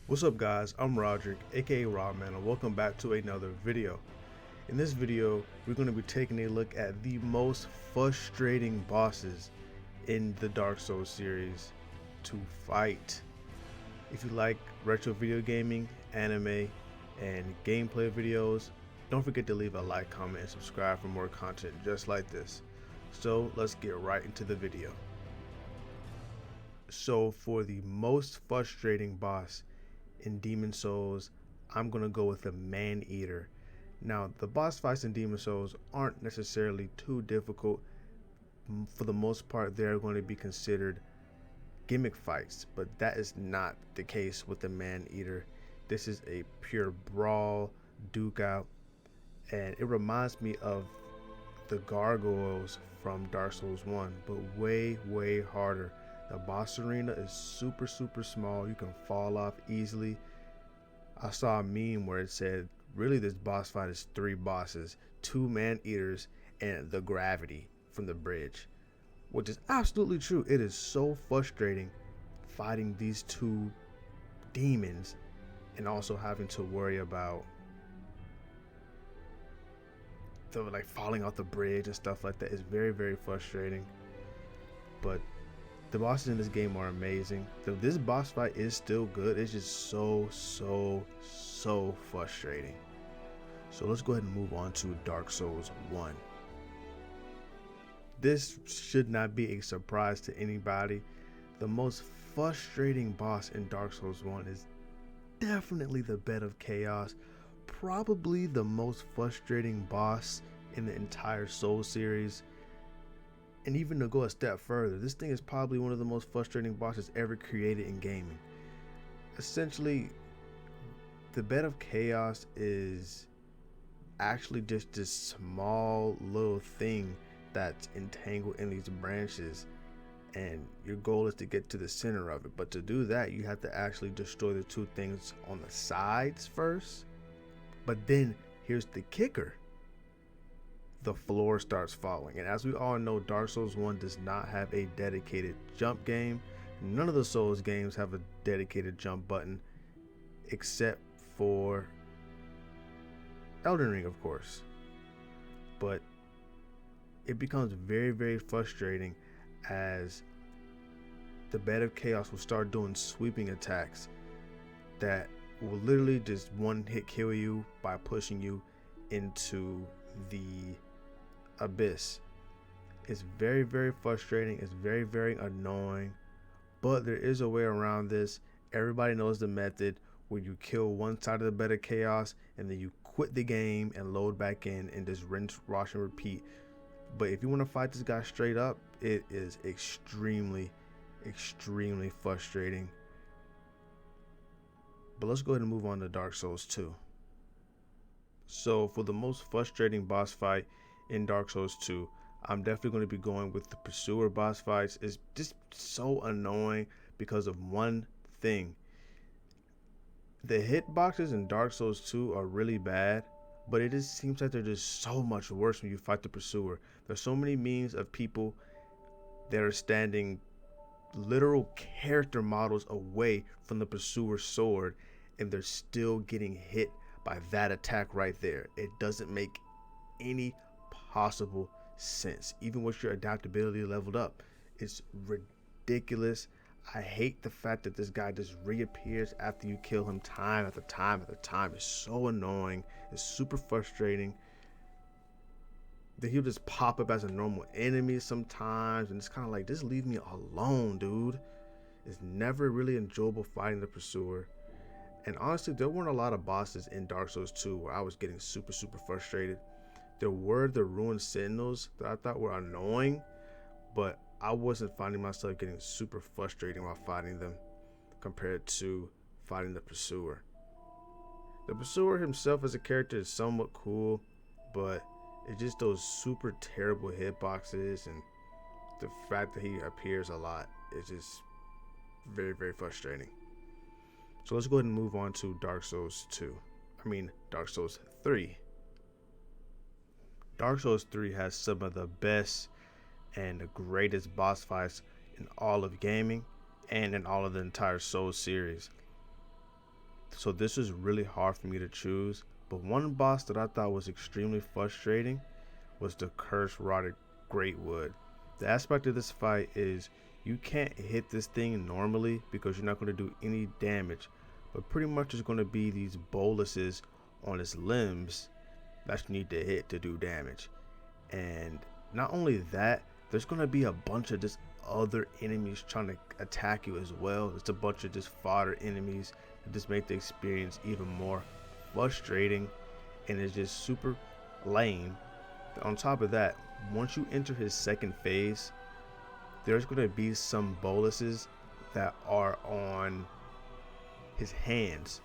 What's up guys, I'm Roderick, aka Rodman, and welcome back to another video. In this video, we're going to be taking a look at the most frustrating bosses in the Dark Souls series to fight. If you like retro video gaming, anime, and gameplay videos, don't forget to leave a like, comment, and subscribe for more content just like this. So let's get right into the video. So for the most frustrating boss in Demon Souls, I'm gonna go with the Man Eater. Now, the boss fights in Demon Souls aren't necessarily too difficult. For the most part, they're going to be considered gimmick fights, but that is not the case with the Man Eater. This is a pure brawl, duke out, and it reminds me of the gargoyles from Dark Souls 1, but way harder. The boss arena is super small. You can fall off easily. I saw a meme where it said really this boss fight is 3 bosses, 2 man eaters, and the gravity from the bridge, which is absolutely true. It is so frustrating fighting these 2 demons and also having to worry about the like falling off the bridge and stuff like that. Is very frustrating, but the bosses in this game are amazing. This boss fight is still good. It's just so frustrating. So let's go ahead and move on to Dark Souls 1. This should not be a surprise to anybody. The most frustrating boss in Dark Souls 1 is definitely the Bed of Chaos. Probably the most frustrating boss in the entire Soul series. And even to go a step further, this thing is probably one of the most frustrating bosses ever created in gaming. Essentially, the Bed of Chaos is actually just this small little thing that's entangled in these branches, and your goal is to get to the center of it. But to do that, you have to actually destroy the 2 things on the sides first. But then here's the kicker: the floor starts falling. And as we all know, Dark Souls 1 does not have a dedicated jump game. None of the Souls games have a dedicated jump button except for Eldenring, of course. But it becomes very frustrating as the Bed of Chaos will start doing sweeping attacks that will literally just one hit kill you by pushing you into the abyss. It's very frustrating. It's very annoying, but there is a way around this. Everybody knows the method where you kill one side of the Bed of Chaos and then you quit the game and load back in and just rinse, wash, and repeat. But if you want to fight this guy straight up, it is extremely frustrating. But let's go ahead and move on to Dark Souls 2. So for the most frustrating boss fight in Dark Souls 2, I'm definitely going to be going with the Pursuer boss fights. It's just so annoying because of one thing. The hitboxes in Dark Souls 2 are really bad, but it just seems like they're just so much worse when you fight the Pursuer. There's so many memes of people that are standing literal character models away from the Pursuer sword, and they're still getting hit by that attack right there. It doesn't make any possible sense, even with your adaptability leveled up. It's ridiculous. I hate the fact that this guy just reappears after you kill him time after time. It's so annoying. It's super frustrating. Then he'll just pop up as a normal enemy sometimes, and it's kind of like, just leave me alone, dude. It's never really enjoyable fighting the Pursuer. And honestly, there weren't a lot of bosses in Dark Souls 2 where I was getting super frustrated. There were the Ruined Sentinels that I thought were annoying, but I wasn't finding myself getting super frustrated while fighting them compared to fighting the Pursuer. The Pursuer himself as a character is somewhat cool, but it's just those super terrible hitboxes and the fact that he appears a lot is just very frustrating. So let's go ahead and move on to Dark Souls 3. Dark Souls 3 has some of the best and the greatest boss fights in all of gaming and in all of the entire Souls series. So this is really hard for me to choose. But one boss that I thought was extremely frustrating was the Cursed Rotted Greatwood. The aspect of this fight is you can't hit this thing normally because you're not going to do any damage, but pretty much it's going to be these boluses on its limbs that you need to hit to do damage. And not only that, there's going to be a bunch of just other enemies trying to attack you as well. It's a bunch of just fodder enemies that just make the experience even more frustrating, and it's just super lame. On top of that, once you enter his second phase, there's going to be some boluses that are on his hands.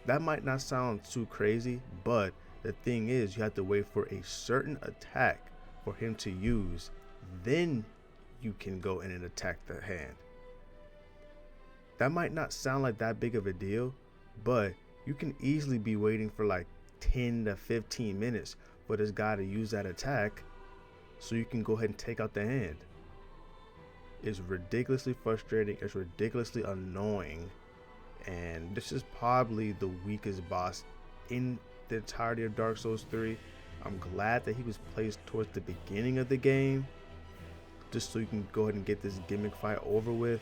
That might not sound too crazy, but the thing is, you have to wait for a certain attack for him to use, then you can go in and attack the hand. That might not sound like that big of a deal, but you can easily be waiting for like 10 to 15 minutes for this guy to use that attack so you can go ahead and take out the hand. It's ridiculously frustrating, it's ridiculously annoying, and this is probably the weakest boss in the entirety of Dark Souls 3. I'm glad that he was placed towards the beginning of the game, just so you can go ahead and get this gimmick fight over with.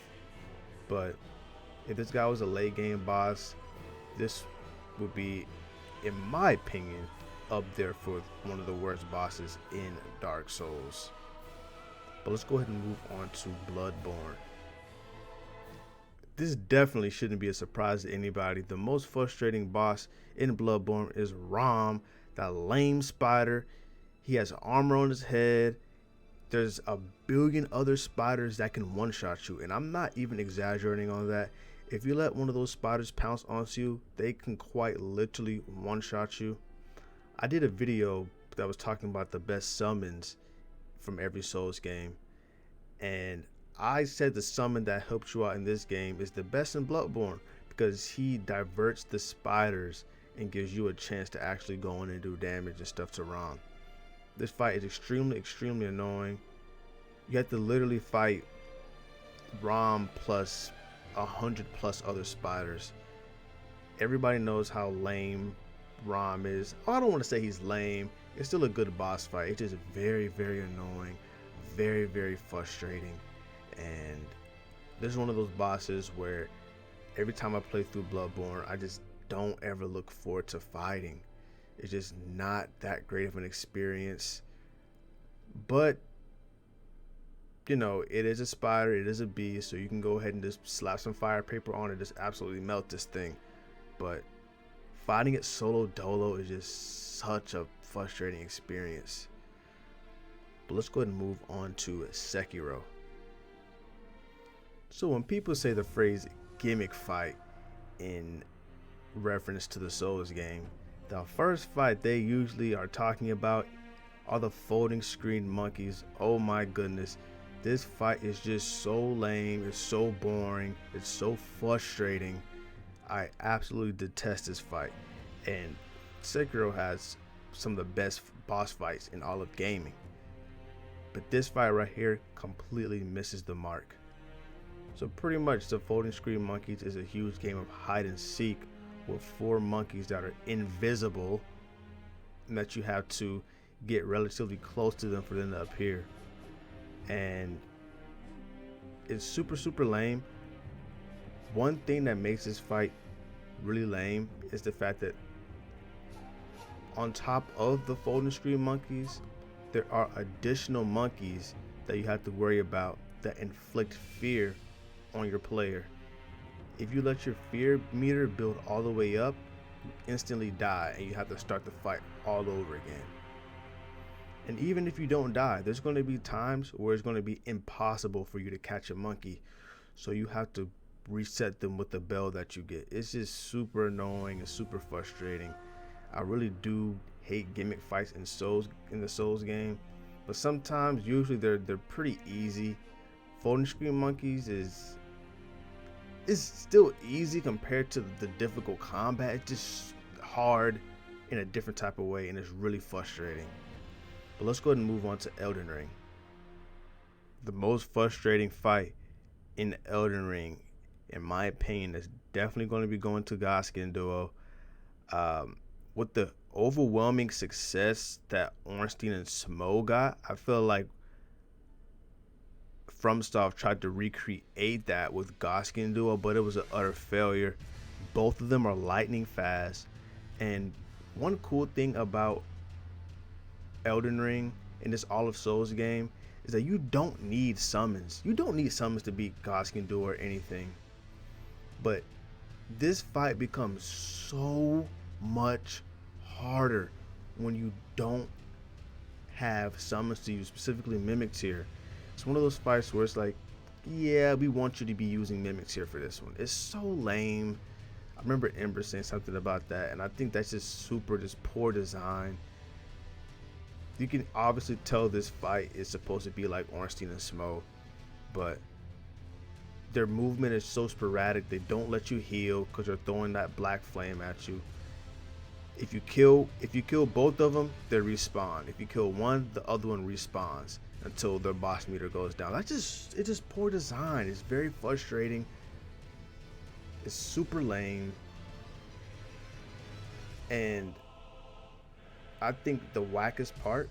But if this guy was a late game boss, this would be, in my opinion, up there for one of the worst bosses in Dark Souls. But let's go ahead and move on to Bloodborne. This definitely shouldn't be a surprise to anybody. The most frustrating boss in Bloodborne is Rom, that lame spider. He has armor on his head. There's a billion other spiders that can one-shot you, and I'm not even exaggerating on that. If you let one of those spiders pounce onto you, they can quite literally one-shot you. I did a video that was talking about the best summons from every Souls game, and I said the summon that helps you out in this game is the best in Bloodborne because he diverts the spiders and gives you a chance to actually go in and do damage and stuff to Rom. This fight is extremely annoying. You have to literally fight Rom plus 100 plus other spiders. Everybody knows how lame Rom is. I don't want to say he's lame. It's still a good boss fight. It's just very annoying, very frustrating. And this is one of those bosses where every time I play through Bloodborne, I just don't ever look forward to fighting. It's just not that great of an experience. But you know, it is a spider, it is a beast, so you can go ahead and just slap some fire paper on it, just absolutely melt this thing. But fighting it solo dolo is just such a frustrating experience. But let's go ahead and move on to Sekiro. So when people say the phrase gimmick fight in reference to the Souls game, the first fight they usually are talking about are the folding screen monkeys. Oh my goodness, this fight is just so lame, it's so boring, it's so frustrating. I absolutely detest this fight, and Sekiro has some of the best boss fights in all of gaming, but this fight right here completely misses the mark. So pretty much the folding screen monkeys is a huge game of hide and seek with 4 monkeys that are invisible and that you have to get relatively close to them for them to appear. And it's super lame. One thing that makes this fight really lame is the fact that on top of the folding screen monkeys, there are additional monkeys that you have to worry about that inflict fear on your player. If you let your fear meter build all the way up, you instantly die and you have to start the fight all over again. And even if you don't die, there's going to be times where it's going to be impossible for you to catch a monkey, so you have to reset them with the bell that you get. It's just super annoying and super frustrating. I really do hate gimmick fights in the Souls game, but sometimes, usually they're pretty easy. Folding screen monkeys is still easy compared to the difficult combat. It's just hard in a different type of way, and it's really frustrating. But let's go ahead and move on to Elden Ring. The most frustrating fight in Elden Ring, in my opinion, is definitely going to be going to Godskin Duo. Um, with the overwhelming success that Ornstein and Smo got, I feel like FromSoft tried to recreate that with Godskin Duo, but it was an utter failure. Both of them are lightning fast, and one cool thing about Elden Ring in this All of Souls game is that you don't need summons. You don't need summons to beat Godskin Duo or anything. But this fight becomes so much harder when you don't have summons to use, specifically Mimics here. It's one of those fights where it's like, yeah, we want you to be using Mimics here for this one. It's so lame. I remember Ember saying something about that, and I think that's just poor design. You can obviously tell this fight is supposed to be like Ornstein and Smo, but their movement is so sporadic. They don't let you heal because they're throwing that black flame at you. If you kill both of them, they respawn. If you kill one, the other one respawns until their boss meter goes down. It's just poor design. It's very frustrating. It's super lame. And I think the wackest part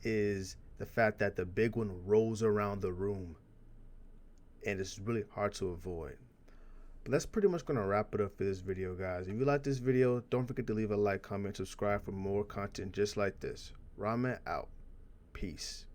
is the fact that the big one rolls around the room and it's really hard to avoid. But that's pretty much going to wrap it up for this video, guys. If you like this video, don't forget to leave a like, comment, subscribe for more content just like this. Ramen out. Peace.